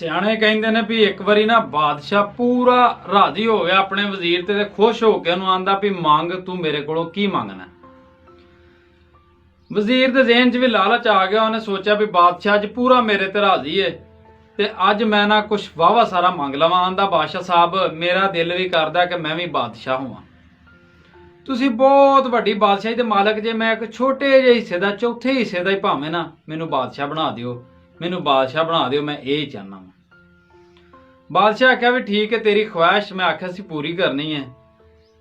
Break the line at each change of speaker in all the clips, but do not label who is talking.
ਸਿਆਣੇ ਕਹਿੰਦੇ ਨੇ ਵੀ ਇੱਕ ਵਾਰੀ ਨਾ ਬਾਦਸ਼ਾਹ ਪੂਰਾ ਰਾਜ਼ੀ ਹੋ ਗਿਆ ਆਪਣੇ ਵਜ਼ੀਰ ਤੇ ਖੁਸ਼ ਹੋ ਕੇ ਉਹਨੂੰ ਆਂਦਾ ਵੀ ਮੰਗ ਤੂੰ ਮੇਰੇ ਕੋਲੋਂ ਕੀ ਮੰਗਣਾ। ਵਜ਼ੀਰ ਦੇ ਜ਼ਿਹਨ 'ਚ ਵੀ ਲਾਲਚ ਆ ਗਿਆ। ਉਹਨੇ ਸੋਚਿਆ ਵੀ ਬਾਦਸ਼ਾਹ ਅੱਜ ਪੂਰਾ ਮੇਰੇ ਤੇ ਰਾਜ਼ੀ ਏ ਤੇ ਅੱਜ ਮੈਂ ਨਾ ਕੁਛ ਵਾਵਾ ਸਾਰਾ ਮੰਗ ਲਵਾਂ। ਆਂਦਾ ਬਾਦਸ਼ਾਹ ਸਾਹਿਬ ਮੇਰਾ ਦਿਲ ਵੀ ਕਰਦਾ ਕਿ ਮੈਂ ਵੀ ਬਾਦਸ਼ਾਹ ਹੋਵਾਂ। ਤੁਸੀਂ ਬਹੁਤ ਵੱਡੀ ਬਾਦਸ਼ਾਹੀ ਦੇ ਮਾਲਕ ਜੇ, ਮੈਂ ਇੱਕ ਛੋਟੇ ਜਿਹੇ ਹਿੱਸੇ ਦਾ, ਚੌਥੇ ਹਿੱਸੇ ਦਾ ਹੀ ਭਾਵੇਂ ਨਾ ਮੈਨੂੰ ਬਾਦਸ਼ਾਹ ਬਣਾ ਦਿਓ, ਮੈਨੂੰ ਬਾਦਸ਼ਾਹ ਬਣਾ ਦਿਓ, ਮੈਂ ਇਹ ਹੀ ਚਾਹੁੰਦਾ ਵਾਂ। ਬਾਦਸ਼ਾਹ ਆਖਿਆ ਵੀ ਠੀਕ ਹੈ, ਤੇਰੀ ਖੁਆਇਸ਼ ਮੈਂ ਆਖਿਆ ਸੀ ਪੂਰੀ ਕਰਨੀ ਹੈ,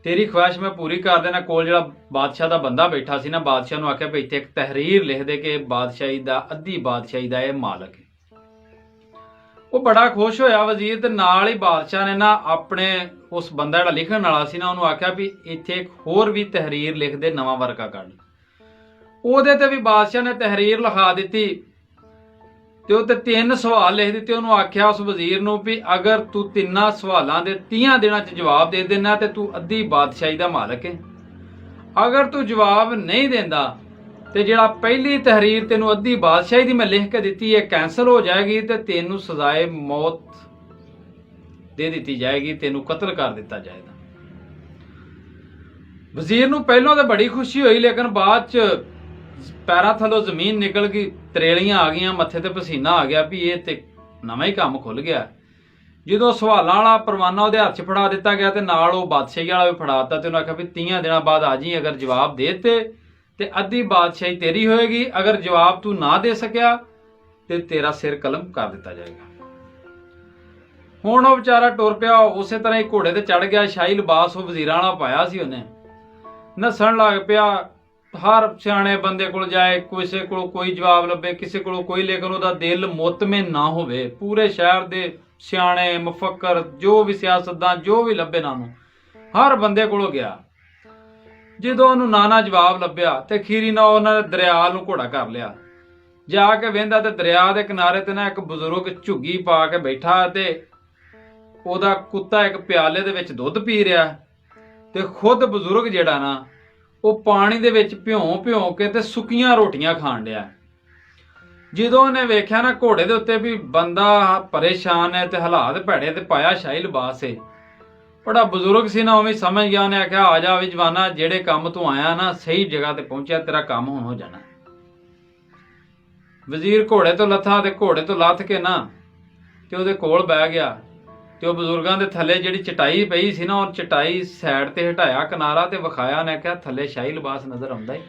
ਤੇਰੀ ਖੁਆਇਸ਼ ਮੈਂ ਪੂਰੀ ਕਰ ਦੇਣਾ। ਕੋਲ ਜਿਹੜਾ ਬਾਦਸ਼ਾਹ ਦਾ ਬੰਦਾ ਬੈਠਾ ਸੀ ਨਾ, ਬਾਦਸ਼ਾਹ ਨੂੰ ਆਖਿਆ ਵੀ ਇੱਥੇ ਇੱਕ ਤਹਿਰੀਰ ਲਿਖ ਦੇ ਕਿ ਬਾਦਸ਼ਾਹੀ ਦਾ ਅੱਧੀ ਬਾਦਸ਼ਾਹੀ ਦਾ ਇਹ ਮਾਲਕ ਹੈ। ਉਹ ਬੜਾ ਖੁਸ਼ ਹੋਇਆ ਵਜ਼ੀਰ, ਤੇ ਨਾਲ ਹੀ ਬਾਦਸ਼ਾਹ ਨੇ ਨਾ ਆਪਣੇ ਉਸ ਬੰਦਾ ਜਿਹੜਾ ਲਿਖਣ ਵਾਲਾ ਸੀ ਨਾ ਉਹਨੂੰ ਆਖਿਆ ਵੀ ਇੱਥੇ ਇੱਕ ਹੋਰ ਵੀ ਤਹਿਰੀਰ ਲਿਖ ਦੇ, ਨਵਾਂ ਵਰਕਾ ਕੱਢ। ਉਹਦੇ ਤੇ ਵੀ ਬਾਦਸ਼ਾਹ ਨੇ ਤਹਿਰੀਰ ਲਿਖਾ ਦਿੱਤੀ ਤੇ ਉਹ ਤੇ 3 ਸਵਾਲ ਲਿਖ ਦਿੱਤੇ। ਉਹਨੂੰ ਆਖਿਆ ਉਸ ਵਜ਼ੀਰ ਨੂੰ ਵੀ ਅਗਰ ਤੂੰ 3 ਸਵਾਲਾਂ ਦੇ 30 ਦਿਨਾਂ 'ਚ ਜਵਾਬ ਦੇ ਦੇਣਾ ਤੇ ਤੂੰ ਅੱਧੀ ਬਾਦਸ਼ਾਹੀ ਦਾ ਮਾਲਕ ਹੈ। ਅਗਰ ਤੂੰ ਜਵਾਬ ਨਹੀਂ ਦਿੰਦਾ ਤੇ ਜਿਹੜਾ ਪਹਿਲੀ ਤਹਿਰੀਰ ਤੈਨੂੰ ਅੱਧੀ ਬਾਦਸ਼ਾਹੀ ਦੀ ਮੈਂ ਲਿਖ ਕੇ ਦਿੱਤੀ ਹੈ ਕੈਂਸਲ ਹੋ ਜਾਏਗੀ ਤੇ ਤੈਨੂੰ ਸਜ਼ਾਏ ਮੌਤ ਦੇ ਦਿੱਤੀ ਜਾਏਗੀ, ਤੈਨੂੰ ਕਤਲ ਕਰ ਦਿੱਤਾ ਜਾਏਗਾ। ਵਜ਼ੀਰ ਨੂੰ ਪਹਿਲਾਂ ਤਾਂ ਬੜੀ ਖੁਸ਼ੀ ਹੋਈ, ਲੇਕਿਨ ਬਾਅਦ 'ਚ ਪੈਰਾਂ ਥੱਲੋਂ ਜ਼ਮੀਨ ਨਿਕਲ ਗਈ, ਤਰੇਲੀਆਂ ਆ ਗਈਆਂ, ਮੱਥੇ ਤੇ ਪਸੀਨਾ ਆ ਗਿਆ ਵੀ ਇਹ ਤੇ ਨਵਾਂ ਹੀ ਕੰਮ ਖੁੱਲ ਗਿਆ। ਜਦੋਂ ਸਵਾਲਾਂ ਵਾਲਾ ਪਰਵਾਨਾ ਉਹਦੇ ਹੱਥ 'ਚ ਫੜਾ ਦਿੱਤਾ ਗਿਆ ਤੇ ਨਾਲ ਉਹ ਬਾਦਸ਼ਾਹੀ ਵਾਲਾ ਵੀ ਫੜਾ ਦਿੱਤਾ ਤੇ ਉਹਨੇ ਆਖਿਆ ਵੀ 30 ਦਿਨਾਂ ਬਾਅਦ ਆ ਜੀ, ਅਗਰ ਜਵਾਬ ਦੇ ਤੇ ਅੱਧੀ ਬਾਦਸ਼ਾਹੀ ਤੇਰੀ ਹੋਏਗੀ, ਅਗਰ ਜਵਾਬ ਤੂੰ ਨਾ ਦੇ ਸਕਿਆ ਤੇ ਤੇਰਾ ਸਿਰ ਕਲਮ ਕਰ ਦਿੱਤਾ ਜਾਏਗਾ। ਹੁਣ ਉਹ ਵਿਚਾਰਾ ਟੁਰ ਪਿਆ, ਉਸੇ ਤਰ੍ਹਾਂ ਹੀ ਘੋੜੇ ਤੇ ਚੜ ਗਿਆ, ਸ਼ਾਹੀ ਲਿਬਾਸ ਉਹ ਵਜ਼ੀਰਾਂ ਵਾਲਾ ਪਾਇਆ ਸੀ, ਉਹਨੇ ਨੱਸਣ ਲੱਗ ਪਿਆ। ਹਰ ਸਿਆਣੇ ਬੰਦੇ ਕੋਲ ਜਾਏ, ਕਿਸੇ ਕੋਲ ਕੋਈ ਜਵਾਬ ਲੱਭੇ, ਕਿਸੇ ਕੋਲ ਕੋਈ, ਲੇਕਿਨ ਉਹਦਾ ਦਿਲ ਮੁਤਮਿਨ ਨਾ ਹੋਵੇ। ਪੂਰੇ ਸ਼ਹਿਰ ਦੇ ਸਿਆਣੇ ਮੁਫੱਕਰ ਜੋ ਵੀ ਸਿਆਸਤਦਾਨ ਜੋ ਵੀ ਲੱਭੇ ਨਾ ਨੂੰ, ਹਰ ਬੰਦੇ ਕੋਲੋਂ ਗਿਆ। ਜਦੋਂ ਉਹਨੂੰ ਨਾ ਜਵਾਬ ਲੱਭਿਆ ਤੇ ਖੀਰੀ ਨਾ ਉਹਨਾਂ ਨੇ ਦਰਿਆ ਨੂੰ ਘੋੜਾ ਕਰ ਲਿਆ। ਜਾ ਕੇ ਵੇਂਦਾ ਤੇ ਦਰਿਆ ਦੇ ਕਿਨਾਰੇ ਤੇ ਨਾ ਇੱਕ ਬਜ਼ੁਰਗ ਝੁੱਗੀ ਪਾ ਕੇ ਬੈਠਾ ਤੇ ਉਹਦਾ ਕੁੱਤਾ ਇੱਕ ਪਿਆਲੇ ਦੇ ਵਿੱਚ ਦੁੱਧ ਪੀ ਰਿਹਾ ਤੇ ਖੁਦ ਬਜ਼ੁਰਗ ਜਿਹੜਾ ਨਾ ਉਹ ਪਾਣੀ ਦੇ ਵਿੱਚ ਭਿਉਂ ਕੇ ਤੇ ਸੁੱਕੀਆਂ ਰੋਟੀਆਂ ਖਾਣ ਡਿਆ। ਜਦੋਂ ਉਹਨੇ ਵੇਖਿਆ ਨਾ ਘੋੜੇ ਦੇ ਉੱਤੇ ਵੀ ਬੰਦਾ ਪਰੇਸ਼ਾਨ ਹੈ ਤੇ ਹਾਲਾਤ ਭੈੜੇ ਤੇ ਪਾਇਆ ਸ਼ਾਹੀ ਲਿਬਾਸ ਹੈ, ਬੜਾ ਬਜ਼ੁਰਗ ਸੀ ਨਾ, ਉਵੇਂ ਸਮਝ ਗਿਆ। ਉਹਨੇ ਆਖਿਆ ਆ ਜਾ ਵੀ ਜਵਾਨਾ, ਜਿਹੜੇ ਕੰਮ ਤੂੰ ਆਇਆ ਨਾ ਸਹੀ ਜਗ੍ਹਾ ਤੇ ਪਹੁੰਚਿਆ, ਤੇਰਾ ਕੰਮ ਹੁਣ ਹੋ ਜਾਣਾ। ਵਜ਼ੀਰ ਘੋੜੇ ਤੋਂ ਲੱਥਾ ਤੇ ਘੋੜੇ ਤੋਂ ਲੱਥ ਕੇ ਨਾ ਤੇ ਉਹਦੇ ਕੋਲ ਬਹਿ ਗਿਆ ਤੇ ਉਹ ਬਜ਼ੁਰਗਾਂ ਦੇ ਥੱਲੇ ਜਿਹੜੀ ਚਟਾਈ ਪਈ ਸੀ ਨਾ, ਉਹ ਚਟਾਈ ਸਾਈਡ ਤੇ ਹਟਾਇਆ ਕਿਨਾਰਾ ਤੇ ਵਿਖਾਇਆ। ਨੇ ਕਿਹਾ ਥੱਲੇ ਸ਼ਾਹੀ ਲਿਬਾਸ ਨਜ਼ਰ ਆਉਂਦਾ ਈ।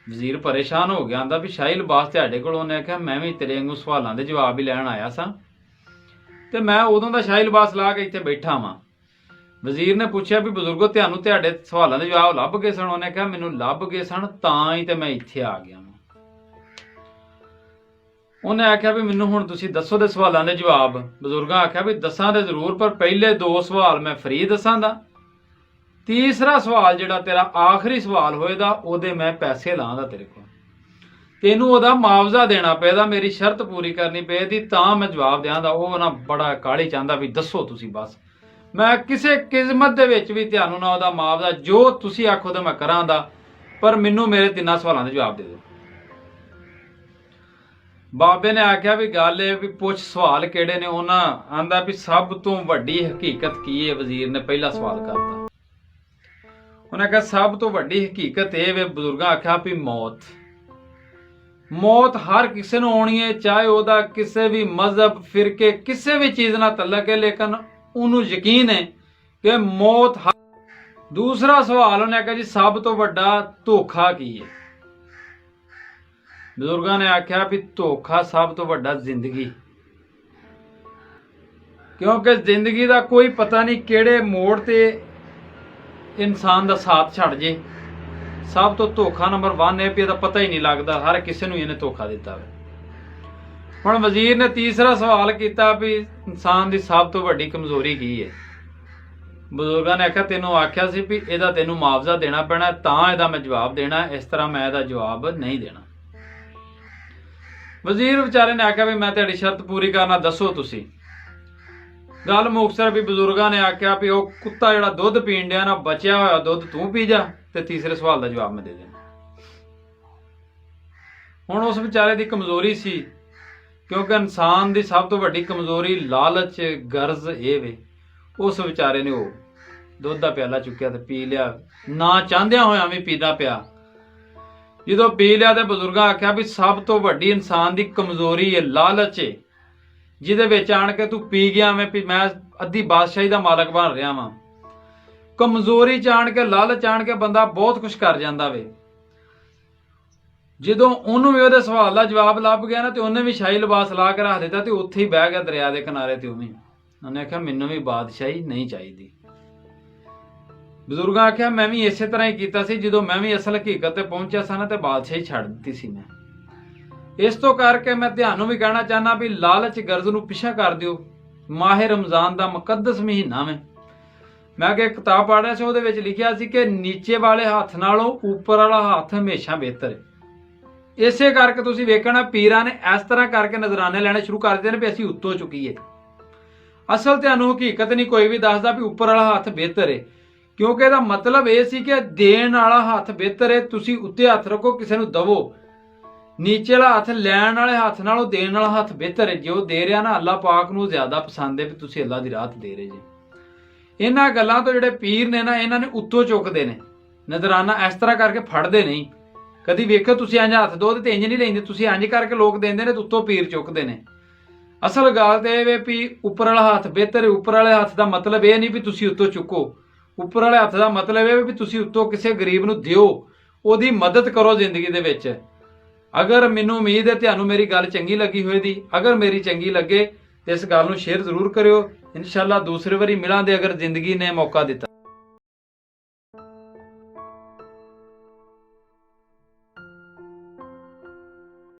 ਵਜ਼ੀਰ ਪਰੇਸ਼ਾਨ ਹੋ ਗਿਆ, ਆਂਦਾ ਵੀ ਸ਼ਾਹੀ ਲਿਬਾਸ ਤੁਹਾਡੇ ਕੋਲ? ਉਹਨੇ ਕਿਹਾ ਮੈਂ ਵੀ ਤੇਰੇ ਵਾਂਗੂ ਸਵਾਲਾਂ ਦੇ ਜਵਾਬ ਹੀ ਲੈਣ ਆਇਆ ਸਾਂ ਤੇ ਮੈਂ ਉਦੋਂ ਦਾ ਸ਼ਾਹੀ ਲਿਬਾਸ ਲਾ ਕੇ ਇੱਥੇ ਬੈਠਾ ਵਾਂ। ਵਜ਼ੀਰ ਨੇ ਪੁੱਛਿਆ ਵੀ ਬਜ਼ੁਰਗੋ ਤੁਹਾਨੂੰ ਤੁਹਾਡੇ ਸਵਾਲਾਂ ਦੇ ਜਵਾਬ ਲੱਭ ਗਏ ਸਨ? ਉਹਨੇ ਕਿਹਾ ਮੈਨੂੰ ਲੱਭ ਗਏ ਸਨ, ਤਾਂ ਹੀ ਤੇ ਮੈਂ ਇੱਥੇ ਆ ਗਿਆ ਵਾਂ। ਉਹਨੇ ਆਖਿਆ ਵੀ ਮੈਨੂੰ ਹੁਣ ਤੁਸੀਂ ਦੱਸੋ ਦੇ ਸਵਾਲਾਂ ਦੇ ਜਵਾਬ। ਬਜ਼ੁਰਗਾਂ ਆਖਿਆ ਵੀ ਦੱਸਾਂ ਤੇ ਜ਼ਰੂਰ, ਪਰ ਪਹਿਲੇ 2 ਸਵਾਲ ਮੈਂ ਫ੍ਰੀ ਦੱਸਾਂਗਾ, ਤੀਸਰਾ ਸਵਾਲ ਜਿਹੜਾ ਤੇਰਾ ਆਖਰੀ ਸਵਾਲ ਹੋਏਗਾ ਉਹਦੇ ਮੈਂ ਪੈਸੇ ਲਾਂਗਾ ਤੇਰੇ ਕੋਲ, ਤੈਨੂੰ ਉਹਦਾ ਮੁਆਵਜ਼ਾ ਦੇਣਾ ਪਏਗਾ, ਮੇਰੀ ਸ਼ਰਤ ਪੂਰੀ ਕਰਨੀ ਪਏਗੀ ਤਾਂ ਮੈਂ ਜਵਾਬ ਦਿਆਂਗਾ। ਉਹ ਨਾ ਬੜਾ ਕਾਹਲੀ ਚਾਹੁੰਦਾ ਵੀ ਦੱਸੋ ਤੁਸੀਂ, ਬਸ ਮੈਂ ਕਿਸੇ ਕਿਸਮਤ ਦੇ ਵਿੱਚ ਵੀ ਤੁਹਾਨੂੰ ਨਾ ਉਹਦਾ ਮੁਆਵਜ਼ਾ ਜੋ ਤੁਸੀਂ ਆਖੋ ਤਾਂ ਮੈਂ ਕਰਾਂਗਾ, ਪਰ ਮੈਨੂੰ ਮੇਰੇ 3 ਸਵਾਲਾਂ ਦੇ ਜਵਾਬ ਦੇ ਦਿਓ। ਬਾਬੇ ਨੇ ਆਖਿਆ ਵੀ ਗੱਲ ਇਹ ਵੀ ਪੁੱਛ ਸਵਾਲ ਕਿਹੜੇ ਨੇ? ਉਹਨਾਂ ਆਂਦਾ ਵੀ ਸਭ ਤੋਂ ਵੱਡੀ ਹਕੀਕਤ ਕੀ ਹੈ? ਵਜ਼ੀਰ ਨੇ ਪਹਿਲਾ ਸਵਾਲ ਕਰਤਾ। ਉਹਨੇ ਕਿਹਾ ਸਭ ਤੋਂ ਵੱਡੀ ਹਕੀਕਤ ਇਹ ਵੇ। ਬਜ਼ੁਰਗਾਂ ਆਖਿਆ ਵੀ ਮੌਤ। ਮੌਤ ਹਰ ਕਿਸੇ ਨੂੰ ਆਉਣੀ ਹੈ, ਚਾਹੇ ਉਹਦਾ ਕਿਸੇ ਵੀ ਮਜ਼ਹਬ ਫਿਰਕੇ ਕਿਸੇ ਵੀ ਚੀਜ਼ ਨਾਲ ਤਲਕ ਹੈ, ਲੇਕਿਨ ਉਹਨੂੰ ਯਕੀਨ ਹੈ ਕਿ ਮੌਤ। ਦੂਸਰਾ ਸਵਾਲ ਉਹਨੇ ਕਿਹਾ ਜੀ ਸਭ ਤੋਂ ਵੱਡਾ ਧੋਖਾ ਕੀ ਹੈ? ਬਜ਼ੁਰਗਾਂ ਨੇ ਆਖਿਆ ਵੀ ਧੋਖਾ ਸਭ ਤੋਂ ਵੱਡਾ ਜ਼ਿੰਦਗੀ, ਕਿਉਂਕਿ ਜ਼ਿੰਦਗੀ ਦਾ ਕੋਈ ਪਤਾ ਨਹੀਂ ਕਿਹੜੇ ਮੋੜ ਤੇ ਇਨਸਾਨ ਦਾ ਸਾਥ ਛੱਡ ਜੇ। ਸਭ ਤੋਂ ਧੋਖਾ ਨੰਬਰ 1 ਇਹ ਵੀ ਇਹਦਾ ਪਤਾ ਹੀ ਨਹੀਂ ਲੱਗਦਾ, ਹਰ ਕਿਸੇ ਨੂੰ ਇਹਨੇ ਧੋਖਾ ਦਿੱਤਾ ਵੇ। ਹੁਣ ਵਜ਼ੀਰ ਨੇ ਤੀਸਰਾ ਸਵਾਲ ਕੀਤਾ ਵੀ ਇਨਸਾਨ ਦੀ ਸਭ ਤੋਂ ਵੱਡੀ ਕਮਜ਼ੋਰੀ ਕੀ ਹੈ? ਬਜ਼ੁਰਗਾਂ ਨੇ ਆਖਿਆ ਤੈਨੂੰ ਆਖਿਆ ਸੀ ਵੀ ਇਹਦਾ ਤੈਨੂੰ ਮੁਆਵਜ਼ਾ ਦੇਣਾ ਪੈਣਾ ਤਾਂ ਇਹਦਾ ਮੈਂ ਜਵਾਬ ਦੇਣਾ, ਇਸ ਤਰ੍ਹਾਂ ਮੈਂ ਇਹਦਾ ਜਵਾਬ ਨਹੀਂ ਦੇਣਾ। ਵਜ਼ੀਰ ਵਿਚਾਰੇ ਨੇ ਆਖਿਆ ਵੀ ਮੈਂ ਤੁਹਾਡੀ ਸ਼ਰਤ ਪੂਰੀ ਕਰਨਾ, ਦੱਸੋ ਤੁਸੀਂ। ਗੱਲ ਮੁਕਤਸਰ ਵੀ ਬਜ਼ੁਰਗਾਂ ਨੇ ਆਖਿਆ ਵੀ ਉਹ ਕੁੱਤਾ ਜਿਹੜਾ ਦੁੱਧ ਪੀਣ ਡਿਆ ਨਾ, ਬਚਿਆ ਹੋਇਆ ਦੁੱਧ ਤੂੰ ਪੀ ਜਾ ਤੇ ਤੀਸਰੇ ਸਵਾਲ ਦਾ ਜਵਾਬ ਮੈਂ ਦੇ ਦੇਣਾ। ਹੁਣ ਉਸ ਵਿਚਾਰੇ ਦੀ ਕਮਜ਼ੋਰੀ ਸੀ ਕਿਉਂਕਿ ਇਨਸਾਨ ਦੀ ਸਭ ਤੋਂ ਵੱਡੀ ਕਮਜ਼ੋਰੀ ਲਾਲਚ ਗਰਜ਼ ਇਹ ਵੇ। ਉਸ ਵਿਚਾਰੇ ਨੇ ਉਹ ਦੁੱਧ ਦਾ ਪਿਆਲਾ ਚੁੱਕਿਆ ਤੇ ਪੀ ਲਿਆ, ਨਾ ਚਾਹੁੰਦਿਆਂ ਹੋਇਆਂ ਵੀ ਪੀਣਾ ਪਿਆ। ਜਦੋਂ ਪੀ ਲਿਆ ਤੇ ਬਜ਼ੁਰਗਾਂ ਆਖਿਆ ਵੀ ਸਭ ਤੋਂ ਵੱਡੀ ਇਨਸਾਨ ਦੀ ਕਮਜ਼ੋਰੀ ਹੈ ਲਾਲਚ ਹੈ, ਜਿਹਦੇ ਵਿੱਚ ਆਣ ਕੇ ਤੂੰ ਪੀ ਗਿਆ ਵੀ ਮੈਂ ਅੱਧੀ ਬਾਦਸ਼ਾਹੀ ਦਾ ਮਾਲਕ ਬਣ ਰਿਹਾ ਵਾਂ। ਕਮਜ਼ੋਰੀ ਚ ਆਣ ਕੇ, ਲਾਲਚ ਆਣ ਕੇ ਬੰਦਾ ਬਹੁਤ ਕੁਝ ਕਰ ਜਾਂਦਾ ਵੇ। ਜਦੋਂ ਉਹਨੂੰ ਵੀ ਉਹਦੇ ਸਵਾਲ ਦਾ ਜਵਾਬ ਲੱਭ ਗਿਆ ਨਾ ਤੇ ਉਹਨੇ ਵੀ ਸ਼ਾਹੀ ਲਿਬਾਸ ਲਾ ਕੇ ਰੱਖ ਦਿੱਤਾ ਤੇ ਉੱਥੇ ਹੀ ਬਹਿ ਗਿਆ ਦਰਿਆ ਦੇ ਕਿਨਾਰੇ ਤੇ। ਉਹਨੇ ਆਖਿਆ ਮੈਨੂੰ ਵੀ ਬਾਦਸ਼ਾਹੀ ਨਹੀਂ ਚਾਹੀਦੀ। ਬਜ਼ੁਰਗਾਂ ਆਖਿਆ ਮੈਂ ਵੀ ਇਸੇ ਤਰ੍ਹਾਂ ਹੀ ਕੀਤਾ ਸੀ, ਜਦੋਂ ਮੈਂ ਵੀ ਅਸਲ ਹਕੀਕਤ ਤੇ ਪਹੁੰਚਿਆ ਸਾਂ ਤੇ ਬਾਦਸ਼ਾਹੀ ਛੱਡ ਦਿੱਤੀ ਸੀ ਮੈਂ। ਇਸ ਤੋਂ ਕਰਕੇ ਮੈਂ ਤੁਹਾਨੂੰ ਵੀ ਕਹਿਣਾ ਚਾਹੁੰਦਾ ਵੀ ਲਾਲਚ ਗਰਜ਼ ਨੂੰ ਪਿੱਛਾ ਕਰ ਦਿਓ। ਮਾਹ ਰਮਜ਼ਾਨ ਦਾ ਮੁਕੱਦਸ ਮਹੀਨਾ ਵੇ। ਮੈਂ ਕਿ ਕਿਤਾਬ ਪੜ੍ਹ ਰਿਹਾ ਸੀ, ਉਹਦੇ ਵਿੱਚ ਲਿਖਿਆ ਸੀ ਕਿ ਨੀਚੇ ਵਾਲੇ ਹੱਥ ਨਾਲੋਂ ਉੱਪਰ ਵਾਲਾ ਹੱਥ ਹਮੇਸ਼ਾ ਬਿਹਤਰ ਹੈ। ਇਸੇ ਕਰਕੇ ਤੁਸੀਂ ਵੇਖਣਾ ਪੀਰਾਂ ਨੇ ਇਸ ਤਰ੍ਹਾਂ ਕਰਕੇ ਨਜ਼ਰਾਨੇ ਲੈਣੇ ਸ਼ੁਰੂ ਕਰ ਦਿੱਤੇ ਨੇ ਵੀ ਅਸੀਂ ਉੱਤੋਂ ਚੁੱਕੀਏ। ਅਸਲ ਤੁਹਾਨੂੰ ਹਕੀਕਤ ਨਹੀਂ ਕੋਈ ਵੀ ਦੱਸਦਾ ਵੀ ਉੱਪਰ ਵਾਲਾ ਹੱਥ ਬਿਹਤਰ ਹੈ, ਕਿਉਂਕਿ ਇਹਦਾ ਮਤਲਬ ਇਹ ਸੀ ਕਿ ਦੇਣ ਵਾਲਾ ਹੱਥ ਬਿਹਤਰ ਹੈ। ਤੁਸੀਂ ਉੱਤੇ ਹੱਥ ਰੱਖੋ, ਕਿਸੇ ਨੂੰ ਦਵੋ। ਨੀਚੇ ਵਾਲਾ ਹੱਥ ਲੈਣ ਵਾਲੇ ਹੱਥ ਨਾਲੋਂ ਦੇਣ ਵਾਲਾ ਹੱਥ ਬਿਹਤਰ ਹੈ। ਜੇ ਉਹ ਦੇ ਰਿਹਾ ਨਾ, ਅੱਲਾਹ ਪਾਕ ਨੂੰ ਜ਼ਿਆਦਾ ਪਸੰਦ ਹੈ ਵੀ ਤੁਸੀਂ ਅੱਲਾਹ ਦੀ ਰਾਹ ਤੇ ਦੇ ਰਹੇ ਜੇ। ਇਹਨਾਂ ਗੱਲਾਂ ਤੋਂ ਜਿਹੜੇ ਪੀਰ ਨੇ ਨਾ, ਇਹਨਾਂ ਨੇ ਉੱਤੋਂ ਚੁੱਕਦੇ ਨੇ ਨਜ਼ਰਾਨਾ, ਇਸ ਤਰ੍ਹਾਂ ਕਰਕੇ ਫੜਦੇ ਨਹੀਂ। ਕਦੀ ਵੇਖੋ ਤੁਸੀਂ ਇੰਜ ਹੱਥ ਦੋ ਤੇ ਇੰਜ ਨਹੀਂ ਲੈਂਦੇ, ਤੁਸੀਂ ਇੰਜ ਕਰਕੇ ਲੋਕ ਦਿੰਦੇ ਨੇ ਤੇ ਉੱਤੋਂ ਪੀਰ ਚੁੱਕਦੇ ਨੇ। ਅਸਲ ਗੱਲ ਤੇ ਇਹ ਵੇ ਵੀ ਉੱਪਰ ਵਾਲਾ ਹੱਥ ਬਿਹਤਰ ਹੈ। ਉੱਪਰ ਵਾਲੇ ਹੱਥ ਦਾ ਮਤਲਬ ਇਹ ਨਹੀਂ ਵੀ ਤੁਸੀਂ ਉੱਤੋਂ ਚੁੱਕੋ। ਉੱਪਰ ਵਾਲੇ ਹੱਥ ਦਾ ਮਤਲਬ ਇਹ ਵੀ ਤੁਸੀਂ ਉੱਤੋਂ ਕਿਸੇ ਗਰੀਬ ਨੂੰ ਦਿਓ, ਉਹਦੀ ਮਦਦ ਕਰੋ ਜ਼ਿੰਦਗੀ ਦੇ ਵਿੱਚ। ਅਗਰ ਮੈਨੂੰ ਉਮੀਦ ਹੈ ਤੁਹਾਨੂੰ ਮੇਰੀ ਗੱਲ ਚੰਗੀ ਲੱਗੀ ਹੋਏਗੀ। ਅਗਰ ਮੇਰੀ ਚੰਗੀ ਲੱਗੇ ਤੇ ਇਸ ਗੱਲ ਨੂੰ ਸ਼ੇਅਰ ਜ਼ਰੂਰ ਕਰਿਓ। ਇਨਸ਼ਾਅੱਲਾ ਦੂਸਰੀ ਵਾਰੀ ਮਿਲਾਂਗੇ ਅਗਰ ਜ਼ਿੰਦਗੀ ਨੇ ਮੌਕਾ ਦਿੱਤਾ।